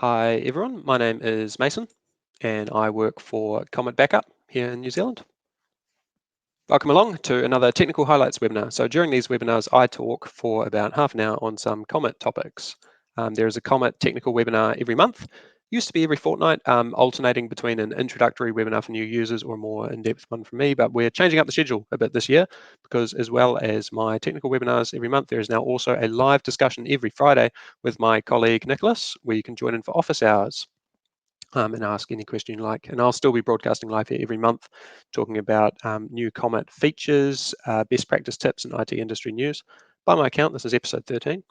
Hi everyone, my name is Mason and I work for Comet Backup here in New Zealand. Welcome along to another Technical Highlights webinar. So during these webinars, I talk for about half an hour on some Comet topics. There is a Comet technical webinar every month. Used to be every fortnight, alternating between an introductory webinar for new users or a more in-depth one for me, but we're changing up the schedule a bit this year because as well as my technical webinars every month, there is now also a live discussion every Friday with my colleague Nicholas, where you can join in for office hours. And ask any question you like. And I'll still be broadcasting live here every month, talking about new Comet features, best practice tips, and IT industry news. By my account, this is episode 13.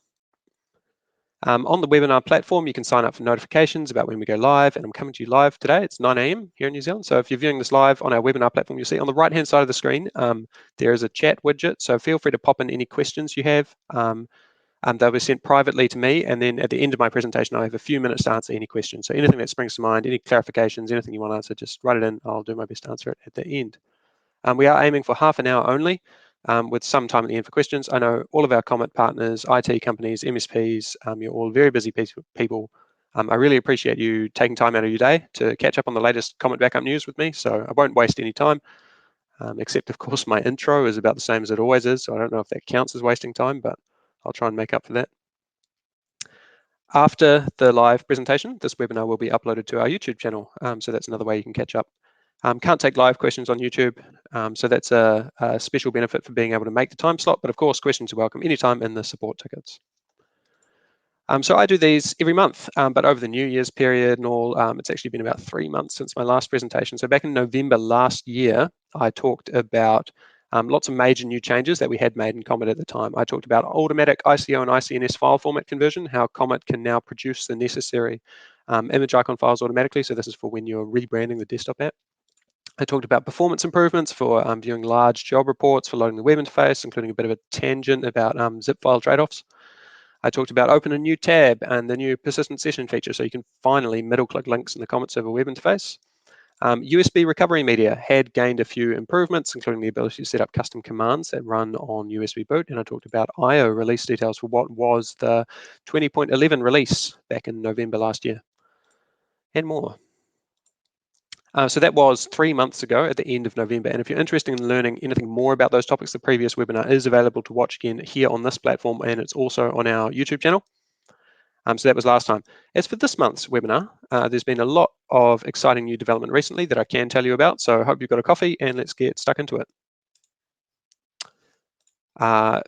On the webinar platform, you can sign up for notifications about when we go live, and I'm coming to you live today. It's 9 a.m. here in New Zealand. So if you're viewing this live on our webinar platform, you'll see on the right-hand side of the screen, there is a chat widget. So feel free to pop in any questions you have. They'll be sent privately to me, and then at the end of my presentation, I have a few minutes to answer any questions. So anything that springs to mind, any clarifications, anything you want to answer, just write it in. I'll do my best to answer it at the end. We are aiming for half an hour only, with some time at the end for questions. I know all of our Comet partners, IT companies, MSPs, you're all very busy people. I really appreciate you taking time out of your day to catch up on the latest Comet Backup news with me, so I won't waste any time, except, of course, my intro is about the same as it always is, so I don't know if that counts as wasting time, but I'll try and make up for that. After the live presentation, this webinar will be uploaded to our YouTube channel, so that's another way you can catch up. Can't take live questions on YouTube, so that's a special benefit for being able to make the time slot, but of course questions are welcome anytime in the support tickets. So I do these every month, but over the New Year's period and all, it's actually been about 3 months since my last presentation. So back in November last year, I talked about lots of major new changes that we had made in Comet at the time. I talked about automatic ICO and ICNS file format conversion, how Comet can now produce the necessary image icon files automatically. So this is for when you're rebranding the desktop app. I talked about performance improvements for viewing large job reports, for loading the web interface, including a bit of a tangent about zip file trade-offs. I talked about open a new tab and the new persistent session feature, so you can finally middle-click links in the Comet Server web interface. USB recovery media had gained a few improvements, including the ability to set up custom commands that run on USB boot. And I talked about I/O release details for what was the 20.11 release back in November last year, and more. So that was 3 months ago at the end of November. And if you're interested in learning anything more about those topics, the previous webinar is available to watch again here on this platform, and it's also on our YouTube channel. So that was last time. As for this month's webinar, there's been a lot of exciting new development recently that I can tell you about. So I hope you've got a coffee and let's get stuck into it.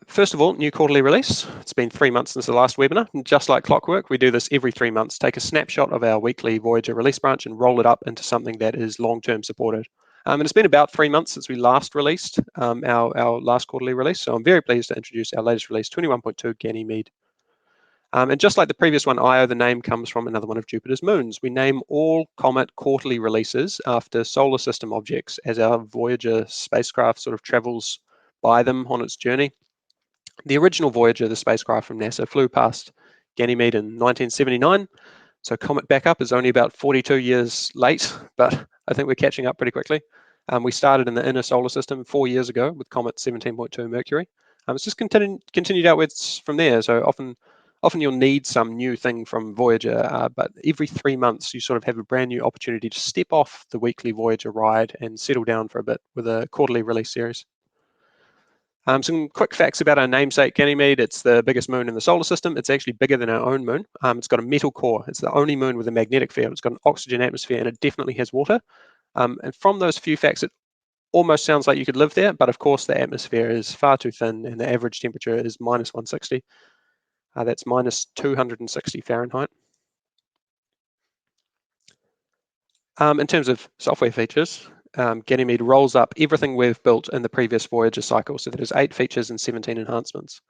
First of all, new quarterly release. It's been 3 months since the last webinar. And just like clockwork, we do this every 3 months. Take a snapshot of our weekly Voyager release branch and roll it up into something that is long-term supported. And it's been about 3 months since we last released our last quarterly release. So I'm very pleased to introduce our latest release, 21.2 Ganymede. And just like the previous one, Io, the name comes from another one of Jupiter's moons. We name all Comet quarterly releases after solar system objects as our Voyager spacecraft sort of travels by them on its journey. The original Voyager, the spacecraft from NASA, flew past Ganymede in 1979. So Comet Backup is only about 42 years late, but I think we're catching up pretty quickly. We started in the inner solar system 4 years ago with Comet 17.2 Mercury. It's just continued outwards from there. So often you'll need some new thing from Voyager, but every 3 months you sort of have a brand new opportunity to step off the weekly Voyager ride and settle down for a bit with a quarterly release series. Some quick facts about our namesake, Ganymede. It's the biggest moon in the solar system. It's actually bigger than our own moon. It's got a metal core. It's the only moon with a magnetic field. It's got an oxygen atmosphere, and it definitely has water. And from those few facts, it almost sounds like you could live there, but of course the atmosphere is far too thin, and the average temperature is minus 160. That's minus 260 Fahrenheit. In terms of software features, Ganymede rolls up everything we've built in the previous Voyager cycle. So that is 8 features and 17 enhancements.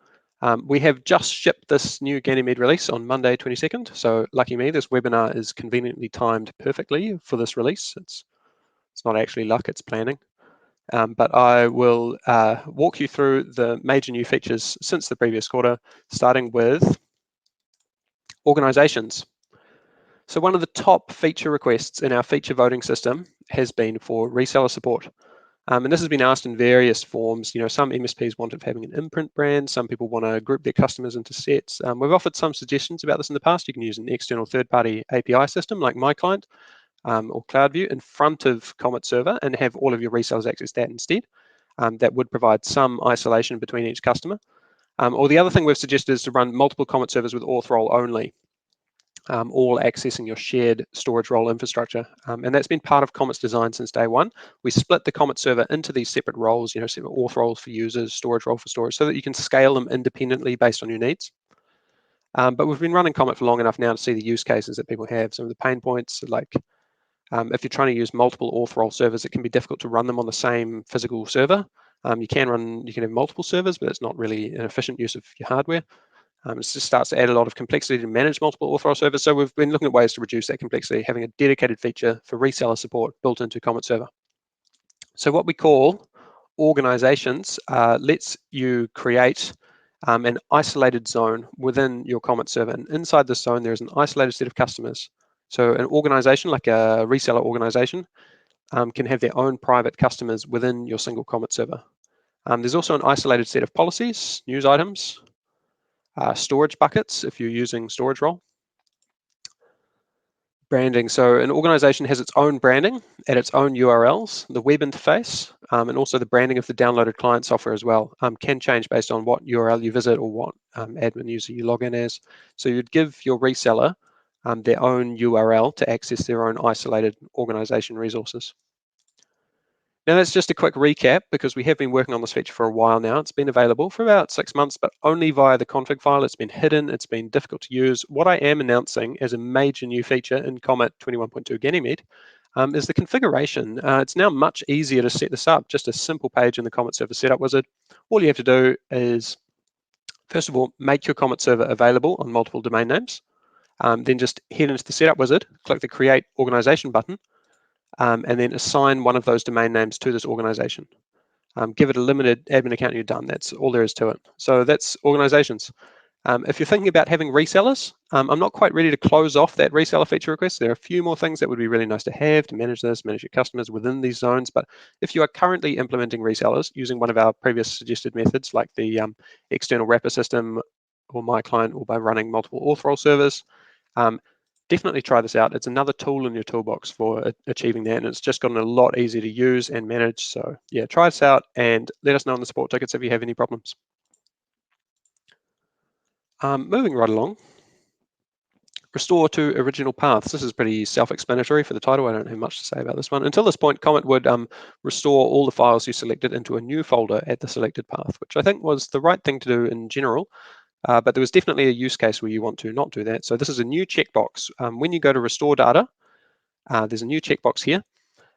We have just shipped this new Ganymede release on Monday 22nd. So lucky me, this webinar is conveniently timed perfectly for this release. It's not actually luck, it's planning. But I will walk you through the major new features since the previous quarter, starting with organizations. So one of the top feature requests in our feature voting system has been for reseller support. And this has been asked in various forms. Some MSPs want it having an imprint brand. Some people want to group their customers into sets. We've offered some suggestions about this in the past. You can use an external third-party API system like my client or CloudView in front of Comet Server and have all of your resellers access that instead. That would provide some isolation between each customer. Or the other thing we've suggested is to run multiple Comet servers with auth role only. All accessing your shared storage role infrastructure. And that's been part of Comet's design since day one. We split the Comet server into these separate roles, separate auth roles for users, storage role for storage, so that you can scale them independently based on your needs. But we've been running Comet for long enough now to see the use cases that people have. Some of the pain points, like if you're trying to use multiple auth role servers, it can be difficult to run them on the same physical server. You can have multiple servers, but it's not really an efficient use of your hardware. It just starts to add a lot of complexity to manage multiple auth role servers. So we've been looking at ways to reduce that complexity, having a dedicated feature for reseller support built into Comet Server. So what we call organizations lets you create an isolated zone within your Comet server. And inside this zone, there's an isolated set of customers. So an organization, like a reseller organization, can have their own private customers within your single Comet server. There's also an isolated set of policies, news items, storage buckets if you're using storage role. Branding. So an organization has its own branding and its own URLs, the web interface, and also the branding of the downloaded client software as well can change based on what URL you visit or what admin user you log in as. So you'd give your reseller their own URL to access their own isolated organization resources. Now that's just a quick recap because we have been working on this feature for a while now. It's been available for about 6 months, but only via the config file. It's been hidden, it's been difficult to use. What I am announcing as a major new feature in Comet 21.2 Ganymede is the configuration. It's now much easier to set this up, just a simple page in the Comet Server Setup Wizard. All you have to do is, first of all, make your Comet server available on multiple domain names. Then just head into the Setup Wizard, click the Create Organization button, and then assign one of those domain names to this organization. Give it a limited admin account and you're done. That's all there is to it. So that's organizations. If you're thinking about having resellers, I'm not quite ready to close off that reseller feature request. There are a few more things that would be really nice to have to manage this, manage your customers within these zones. But if you are currently implementing resellers using one of our previous suggested methods, like the external wrapper system or my client, or by running multiple auth role servers, definitely try this out. It's another tool in your toolbox for achieving that, and it's just gotten a lot easier to use and manage. So yeah, try this out and let us know in the support tickets if you have any problems. Moving right along, restore to original paths. This is pretty self-explanatory for the title. I don't have much to say about this one. Until this point, Comet would restore all the files you selected into a new folder at the selected path, which I think was the right thing to do in general. But there was definitely a use case where you want to not do that. So this is a new checkbox. When you go to restore data, there's a new checkbox here,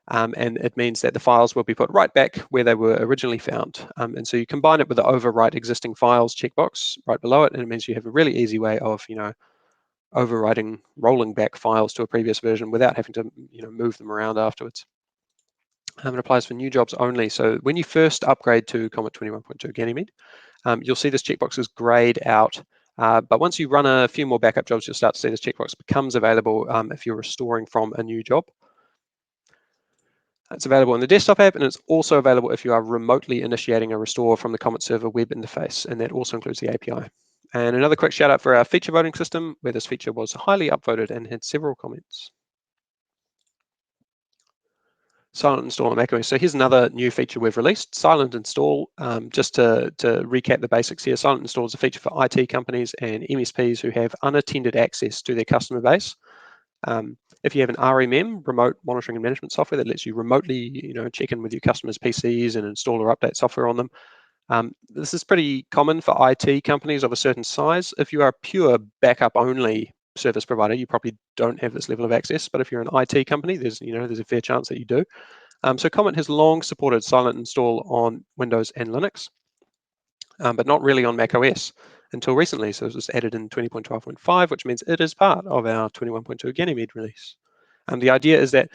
and it means that the files will be put right back where they were originally found. And so you combine it with the overwrite existing files checkbox right below it, and it means you have a really easy way of, overwriting, rolling back files to a previous version without having to, move them around afterwards. It applies for new jobs only. So when you first upgrade to Comet 21.2 Ganymede, you'll see this checkbox is grayed out. But once you run a few more backup jobs, you'll start to see this checkbox becomes available if you're restoring from a new job. It's available in the desktop app, and it's also available if you are remotely initiating a restore from the Comet server web interface, and that also includes the API. And another quick shout out for our feature voting system, where this feature was highly upvoted and had several comments. Silent install on macOS. So here's another new feature we've released, silent install. Just to recap the basics here, silent install is a feature for IT companies and MSPs who have unattended access to their customer base. If you have an RMM, remote monitoring and management software, that lets you remotely, check in with your customers' PCs and install or update software on them. This is pretty common for IT companies of a certain size. If you are a pure backup only service provider, you probably don't have this level of access. But if you're an IT company, there's a fair chance that you do. So Comet has long supported silent install on Windows and Linux, but not really on Mac OS until recently. So it was added in 20.12.5, which means it is part of our 21.2 Ganymede release. The idea is that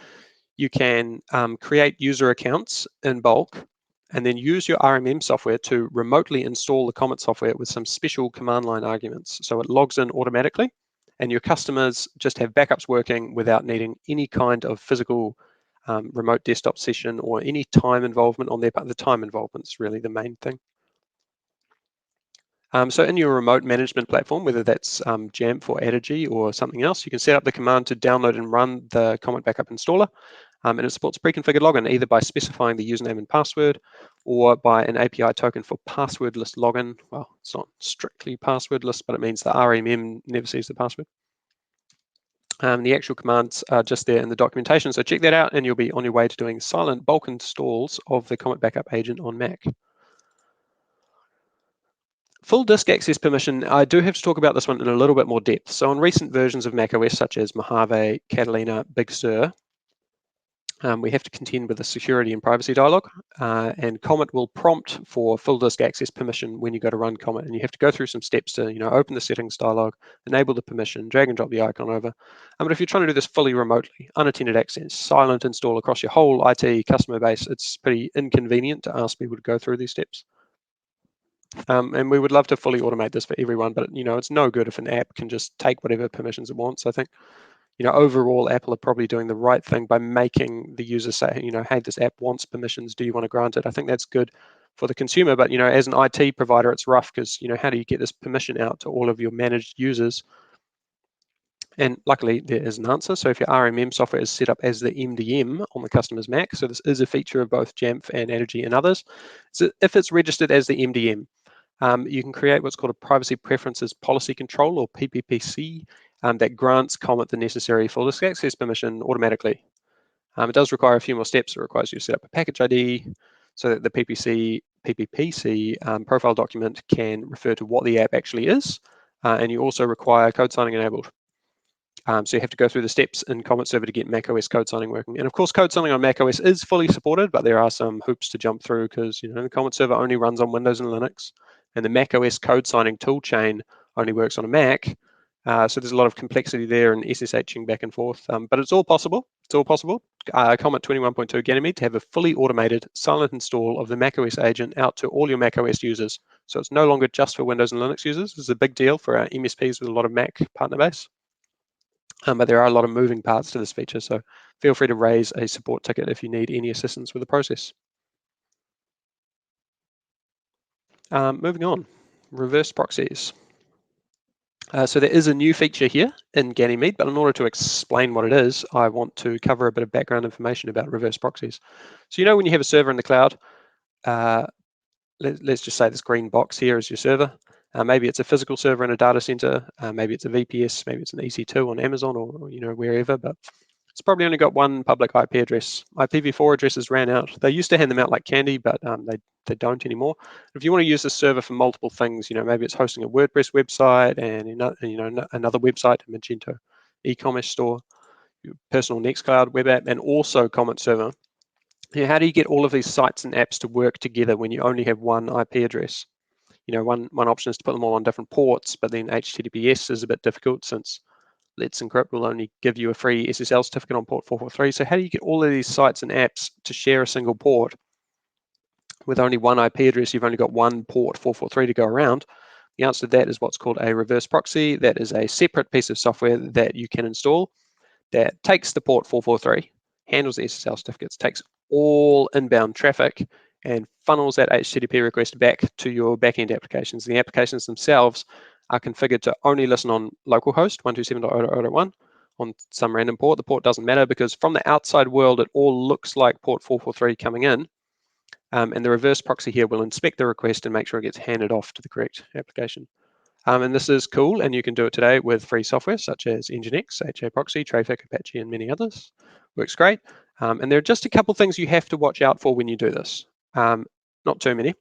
you can create user accounts in bulk and then use your RMM software to remotely install the Comet software with some special command line arguments. So it logs in automatically, and your customers just have backups working without needing any kind of physical remote desktop session, or any time involvement on their part. The time involvement is really the main thing. So in your remote management platform, whether that's Jamf or Adigy or something else, you can set up the command to download and run the Comet Backup installer. And it supports pre-configured login either by specifying the username and password or by an API token for passwordless login. Well, it's not strictly passwordless, but it means the RMM never sees the password. The actual commands are just there in the documentation, so check that out and you'll be on your way to doing silent bulk installs of the Comet Backup agent on Mac. Full disk access permission, I do have to talk about this one in a little bit more depth. So on recent versions of macOS, such as Mojave, Catalina, Big Sur, we have to contend with the security and privacy dialog, and Comet will prompt for full disk access permission when you go to run Comet, and you have to go through some steps to, open the settings dialog, enable the permission, drag and drop the icon over. But if you're trying to do this fully remotely, unattended access, silent install across your whole IT customer base, it's pretty inconvenient to ask people to go through these steps. And we would love to fully automate this for everyone, but it's no good if an app can just take whatever permissions it wants. I think, overall, Apple are probably doing the right thing by making the user say, hey, this app wants permissions. Do you want to grant it? I think that's good for the consumer, but as an IT provider, it's rough because how do you get this permission out to all of your managed users? And luckily, there is an answer. So if your RMM software is set up as the MDM on the customer's Mac, so this is a feature of both Jamf and Adigy and others. So if it's registered as the MDM, you can create what's called a Privacy Preferences Policy Control, or PPPC, that grants Comet the necessary full disk access permission automatically. It does require a few more steps. It requires you to set up a package ID so that the PPPC profile document can refer to what the app actually is, and you also require code signing enabled. So you have to go through the steps in Comet Server to get macOS code signing working. And of course, code signing on macOS is fully supported, but there are some hoops to jump through because the Comet Server only runs on Windows and Linux, and the macOS code signing toolchain only works on a Mac. So there's a lot of complexity there and SSHing back and forth, but it's all possible. It's all possible. Comet 21.2 Ganymede to have a fully automated silent install of the macOS agent out to all your macOS users. So it's no longer just for Windows and Linux users. This is a big deal for our MSPs with a lot of Mac partner base. But there are a lot of moving parts to this feature, so feel free to raise a support ticket if you need any assistance with the process. Moving on, reverse proxies. So there is a new feature here in Ganymede, but in order to explain what it is, I want to cover a bit of background information about reverse proxies. So when you have a server in the cloud, let's just say this green box here is your server. Maybe it's a physical server in a data center, maybe it's a VPS, maybe it's an EC2 on Amazon or wherever, but it's probably only got one public IP address. IPv4 addresses ran out. They used to hand them out like candy, but they don't anymore. If you want to use this server for multiple things, maybe it's hosting a WordPress website and another website, a Magento e-commerce store, your personal Nextcloud web app, and also Comet Server. How do you get all of these sites and apps to work together when you only have one IP address? One option is to put them all on different ports, but then HTTPS is a bit difficult since Let's Encrypt will only give you a free SSL certificate on port 443. So how do you get all of these sites and apps to share a single port? With only one IP address, you've only got one port 443 to go around. The answer to that is what's called a reverse proxy. That is a separate piece of software that you can install that takes the port 443, handles the SSL certificates, takes all inbound traffic, and funnels that HTTP request back to your backend applications. The applications themselves are configured to only listen on localhost 127.0.0.1 on some random port. The port doesn't matter because from the outside world, it all looks like port 443 coming in. And the reverse proxy here will inspect the request and make sure it gets handed off to the correct application. And this is cool, and you can do it today with free software such as Nginx, HA Proxy, Traefik, Apache, and many others. Works great. And there are just a couple things you have to watch out for when you do this. Not too many.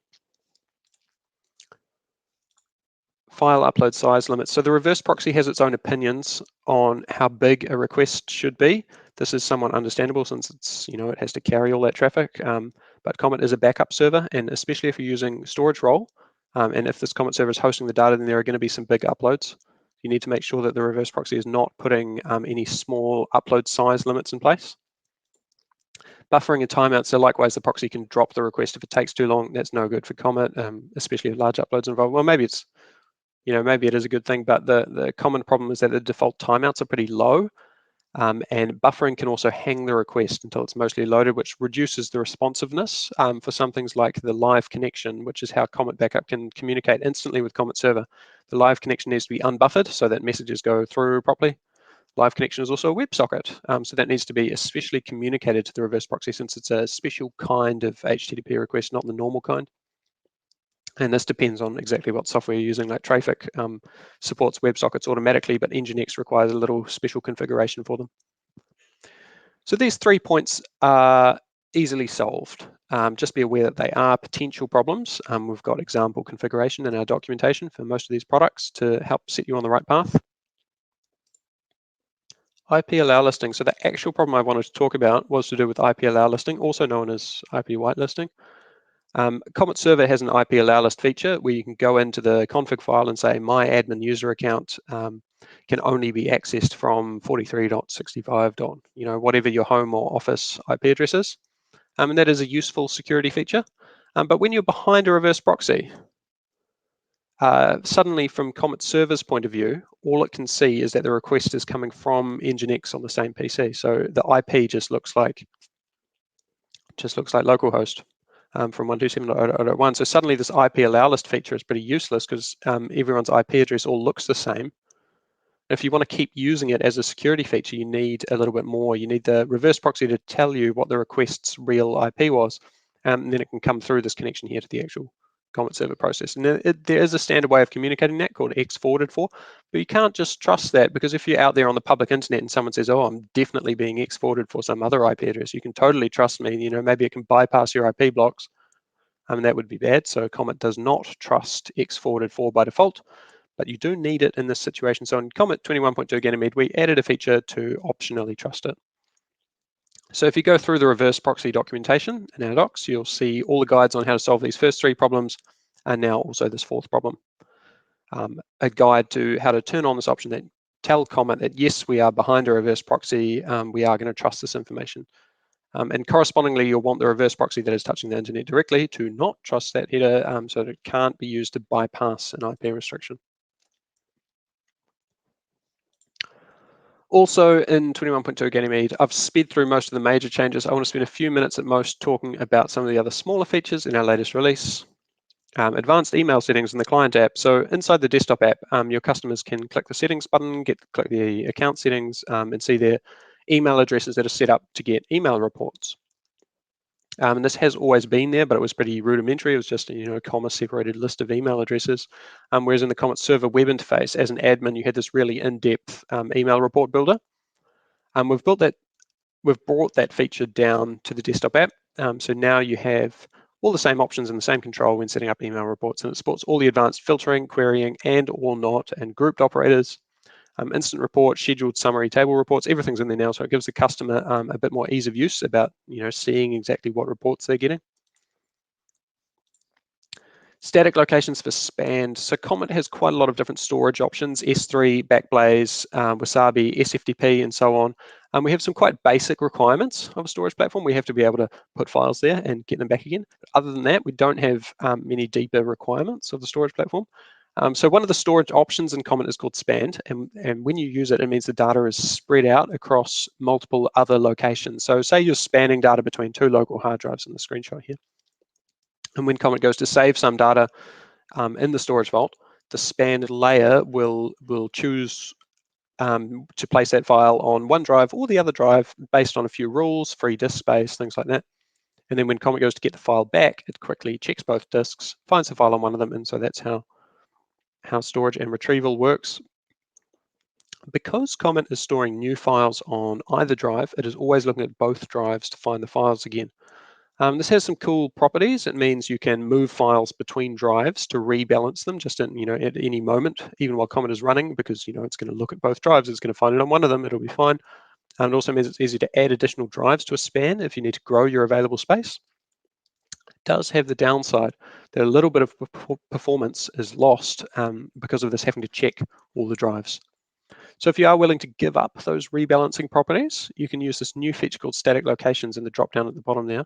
File upload size limits. So the reverse proxy has its own opinions on how big a request should be. This is somewhat understandable since it's, it has to carry all that traffic. But Comet is a backup server, and especially if you're using storage role, and if this Comet server is hosting the data, then there are going to be some big uploads. You need to make sure that the reverse proxy is not putting any small upload size limits in place. Buffering and timeouts, so likewise, the proxy can drop the request if it takes too long. That's no good for Comet, especially if large uploads involved. Well, maybe it's, maybe it is a good thing, but the common problem is that the default timeouts are pretty low. And buffering can also hang the request until it's mostly loaded, which reduces the responsiveness for some things like the live connection, which is how Comet Backup can communicate instantly with Comet Server. The live connection needs to be unbuffered so that messages go through properly. Live connection is also a WebSocket, so that needs to be especially communicated to the reverse proxy since it's a special kind of HTTP request, not the normal kind. And this depends on exactly what software you're using, like Trafic supports WebSockets automatically, but Nginx requires a little special configuration for them. So these 3 points are easily solved. Just be aware that they are potential problems. We've got example configuration in our documentation for most of these products to help set you on the right path. IP allow listing. So the actual problem I wanted to talk about was to do with IP allow listing, also known as IP whitelisting. Comet Server has an IP allow list feature where you can go into the config file and say my admin user account can only be accessed from 43.65. Whatever your home or office IP address is. And that is a useful security feature. But when you're behind a reverse proxy, suddenly from Comet Server's point of view, all it can see is that the request is coming from Nginx on the same PC. So the IP just looks like localhost from 127.0.0.1. So suddenly this IP allow list feature is pretty useless because everyone's IP address all looks the same. If you want to keep using it as a security feature, you need a little bit more. You need the reverse proxy to tell you what the request's real IP was, and then it can come through this connection here to the actual Comet Server process. And there is a standard way of communicating that called X forwarded for, but you can't just trust that because if you're out there on the public internet and someone says, oh, I'm definitely being X forwarded for some other IP address, you can totally trust me. Maybe it can bypass your IP blocks. That would be bad. So Comet does not trust X forwarded for by default, but you do need it in this situation. So in Comet 21.2 Ganymede, we added a feature to optionally trust it. So if you go through the reverse proxy documentation in our docs, you'll see all the guides on how to solve these first 3 problems, and now also this 4th problem. A guide to how to turn on this option that tell Comet that yes, we are behind a reverse proxy, we are going to trust this information. And correspondingly, you'll want the reverse proxy that is touching the internet directly to not trust that header so that it can't be used to bypass an IP restriction. Also in 21.2 Ganymede, I've sped through most of the major changes. I want to spend a few minutes at most talking about some of the other smaller features in our latest release. Advanced email settings in the client app. So inside the desktop app, your customers can click the settings button, click the account settings, and see their email addresses that are set up to get email reports. And this has always been there, but it was pretty rudimentary. It was just a comma-separated list of email addresses. Whereas in the Comet Server web interface, as an admin, you had this really in-depth email report builder. We've brought that feature down to the desktop app. So now you have all the same options and the same control when setting up email reports, and it supports all the advanced filtering, querying, and or not, and grouped operators. Instant report, scheduled summary, table reports, everything's in there now, so it gives the customer a bit more ease of use about seeing exactly what reports they're getting. Static locations for spanned. So Comet has quite a lot of different storage options, S3, Backblaze, Wasabi, SFTP, and so on. We have some quite basic requirements of a storage platform. We have to be able to put files there and get them back again. Other than that, we don't have many deeper requirements of the storage platform. So one of the storage options in Comet is called spanned, and when you use it, it means the data is spread out across multiple other locations. So say you're spanning data between 2 local hard drives in the screenshot here. And when Comet goes to save some data in the storage vault, the spanned layer will choose to place that file on one drive or the other drive based on a few rules, free disk space, things like that. And then when Comet goes to get the file back, it quickly checks both disks, finds the file on one of them, and so that's how storage and retrieval works. Because Comet is storing new files on either drive, it is always looking at both drives to find the files again. This has some cool properties. It means you can move files between drives to rebalance them just in, at any moment, even while Comet is running, because it's going to look at both drives. It's going to find it on one of them. It'll be fine. And it also means it's easy to add additional drives to a span if you need to grow your available space. It does have the downside that a little bit of performance is lost because of this having to check all the drives. So if you are willing to give up those rebalancing properties, you can use this new feature called static locations in the drop down at the bottom there.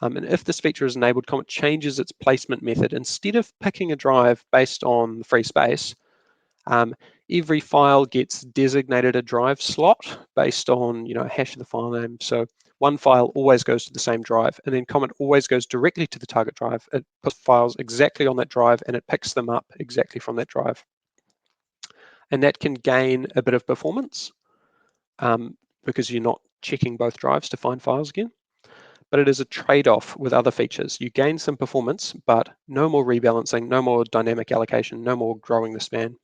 And if this feature is enabled, Comet changes its placement method. Instead of picking a drive based on free space, Every file gets designated a drive slot based on a hash of the file name. So one file always goes to the same drive, and then Comet always goes directly to the target drive. It puts files exactly on that drive, and it picks them up exactly from that drive. And that can gain a bit of performance because you're not checking both drives to find files again. But it is a trade-off with other features. You gain some performance, but no more rebalancing, no more dynamic allocation, no more growing the span.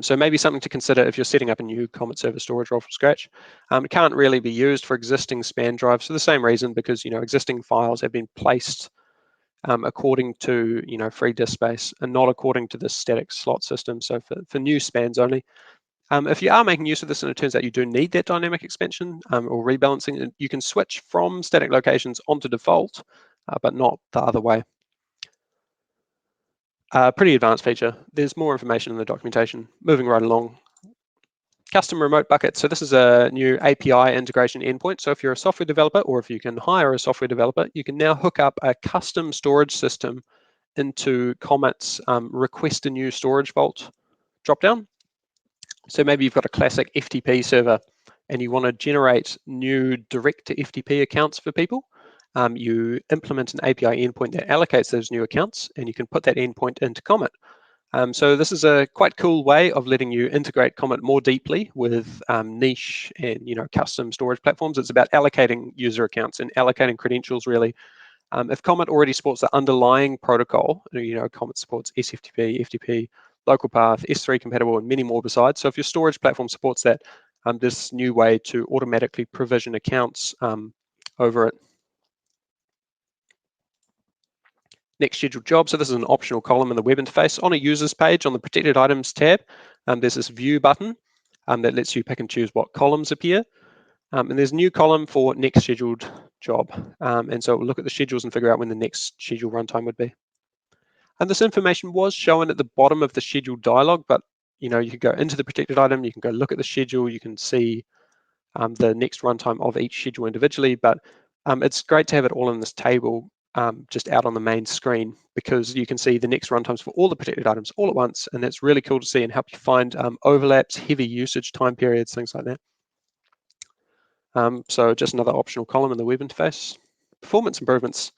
So maybe something to consider if you're setting up a new Comet server storage role from scratch. It can't really be used for existing span drives for the same reason, because existing files have been placed according to free disk space and not according to the static slot system. So for new spans only. If you are making use of this and it turns out you do need that dynamic expansion or rebalancing, you can switch from static locations onto default, but not the other way. Pretty advanced feature. There's more information in the documentation. Moving right along. Custom remote bucket. So this is a new API integration endpoint. So if you're a software developer, or if you can hire a software developer, you can now hook up a custom storage system into Comet's request a new storage vault dropdown. So maybe you've got a classic FTP server and you want to generate new direct to FTP accounts for people. You implement an API endpoint that allocates those new accounts, and you can put that endpoint into Comet. So this is a quite cool way of letting you integrate Comet more deeply with niche and custom storage platforms. It's about allocating user accounts and allocating credentials, really. If Comet already supports the underlying protocol, Comet supports SFTP, FTP, local path, S3 compatible, and many more besides. So if your storage platform supports that, this new way to automatically provision accounts over it. Next scheduled job. So this is an optional column in the web interface. On a user's page, on the protected items tab, there's this view button that lets you pick and choose what columns appear. And there's a new column for next scheduled job. And so we'll look at the schedules and figure out when the next schedule runtime would be. And this information was shown at the bottom of the schedule dialog, but you can go into the protected item, you can go look at the schedule, you can see the next runtime of each schedule individually, but it's great to have it all in this table just out on the main screen, because you can see the next runtimes for all the protected items all at once, and that's really cool to see and help you find overlaps, heavy usage time periods, things like that. So just another optional column in the web interface. Performance improvements.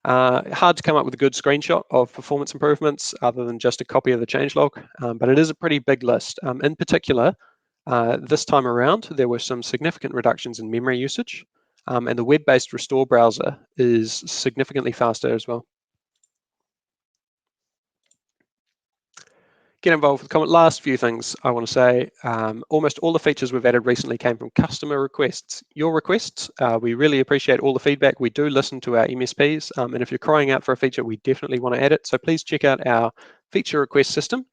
Hard to come up with a good screenshot of performance improvements other than just a copy of the changelog, but it is a pretty big list. In particular, this time around, there were some significant reductions in memory usage, and the web-based restore browser is significantly faster as well. Get involved with Comet. Last few things I want to say. Almost all the features we've added recently came from customer requests. Your requests, we really appreciate all the feedback. We do listen to our MSPs, and if you're crying out for a feature, we definitely want to add it. So please check out our feature request system.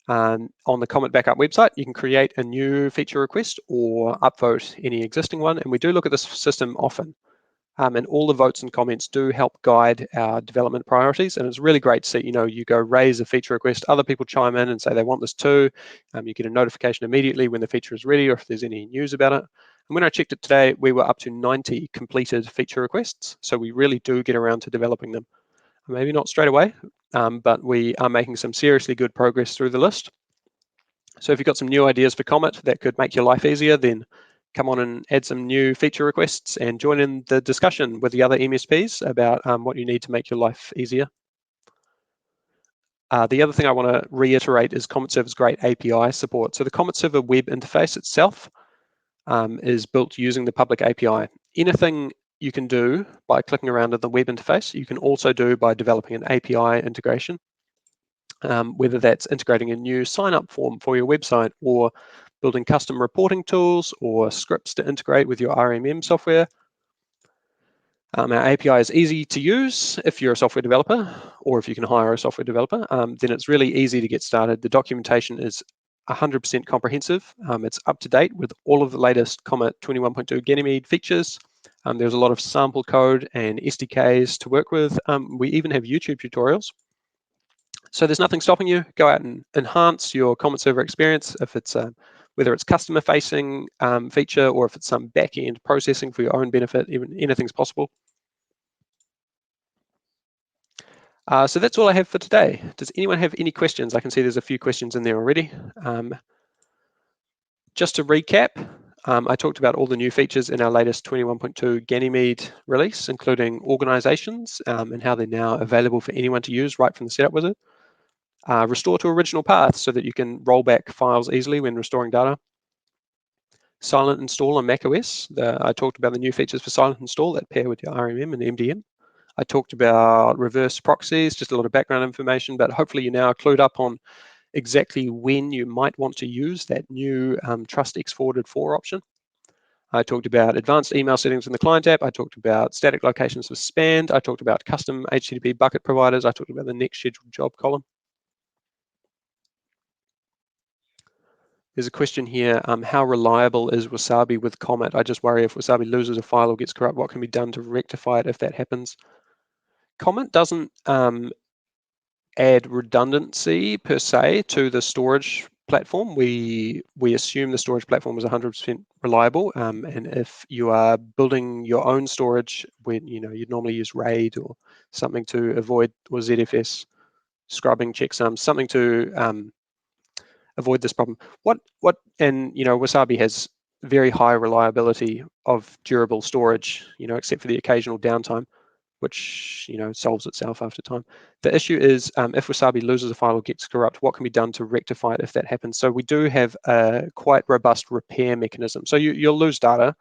On the Comet Backup website, you can create a new feature request or upvote any existing one, and we do look at this system often. And all the votes and comments do help guide our development priorities, and it's really great to see, you go raise a feature request, other people chime in and say they want this too. You get a notification immediately when the feature is ready or if there's any news about it. And when I checked it today, we were up to 90 completed feature requests, so we really do get around to developing them. Maybe not straight away, but we are making some seriously good progress through the list. So if you've got some new ideas for Comet that could make your life easier, then come on and add some new feature requests and join in the discussion with the other MSPs about what you need to make your life easier. The other thing I want to reiterate is Comet Server's great API support. So the Comet Server web interface itself is built using the public API. Anything you can do by clicking around in the web interface, you can also do by developing an API integration, whether that's integrating a new sign-up form for your website or building custom reporting tools or scripts to integrate with your RMM software. Our API is easy to use if you're a software developer, or if you can hire a software developer, then it's really easy to get started. The documentation is 100% comprehensive. It's up to date with all of the latest Comet 21.2 Ganymede features. There's a lot of sample code and SDKs to work with. We even have YouTube tutorials. So there's nothing stopping you. Go out and enhance your Comet Server experience, if it's whether it's customer-facing feature or if it's some back-end processing for your own benefit. Anything's possible. So that's all I have for today. Does anyone have any questions? I can see there's a few questions in there already. Just to recap, I talked about all the new features in our latest 21.2 Ganymede release, including organizations and how they're now available for anyone to use right from the setup wizard. Restore to original path so that you can roll back files easily when restoring data. Silent install on macOS. I talked about the new features for silent install that pair with your RMM and MDM. I talked about reverse proxies, just a lot of background information, but hopefully you're now clued up on exactly when you might want to use that new TrustX forwarded for option. I talked about advanced email settings in the client app. I talked about static locations for spanned. I talked about custom HTTP bucket providers. I talked about the next scheduled job column. There's a question here, how reliable is Wasabi with Comet? I just worry if Wasabi loses a file or gets corrupt, what can be done to rectify it if that happens? Comet doesn't add redundancy per se to the storage platform. We assume the storage platform is 100% reliable, and if you are building your own storage, when you'd normally use RAID or something to avoid, or ZFS scrubbing checksums, something to avoid this problem. And Wasabi has very high reliability of durable storage, except for the occasional downtime, which solves itself after time. The issue is if Wasabi loses a file or gets corrupt, what can be done to rectify it if that happens? So we do have a quite robust repair mechanism. So you'll lose data,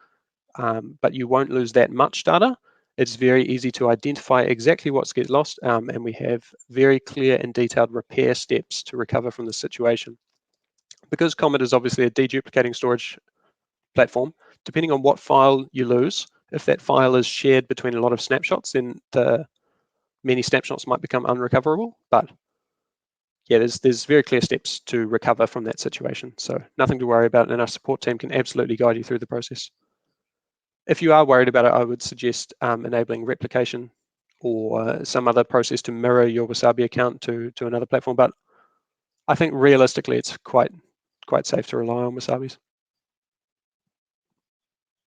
but you won't lose that much data. It's very easy to identify exactly what gets lost, and we have very clear and detailed repair steps to recover from the situation. Because Comet is obviously a deduplicating storage platform, depending on what file you lose, if that file is shared between a lot of snapshots, then the many snapshots might become unrecoverable. But yeah, there's very clear steps to recover from that situation. So nothing to worry about, and our support team can absolutely guide you through the process. If you are worried about it, I would suggest enabling replication or some other process to mirror your Wasabi account to another platform. But I think realistically, it's quite safe to rely on Wasabi's.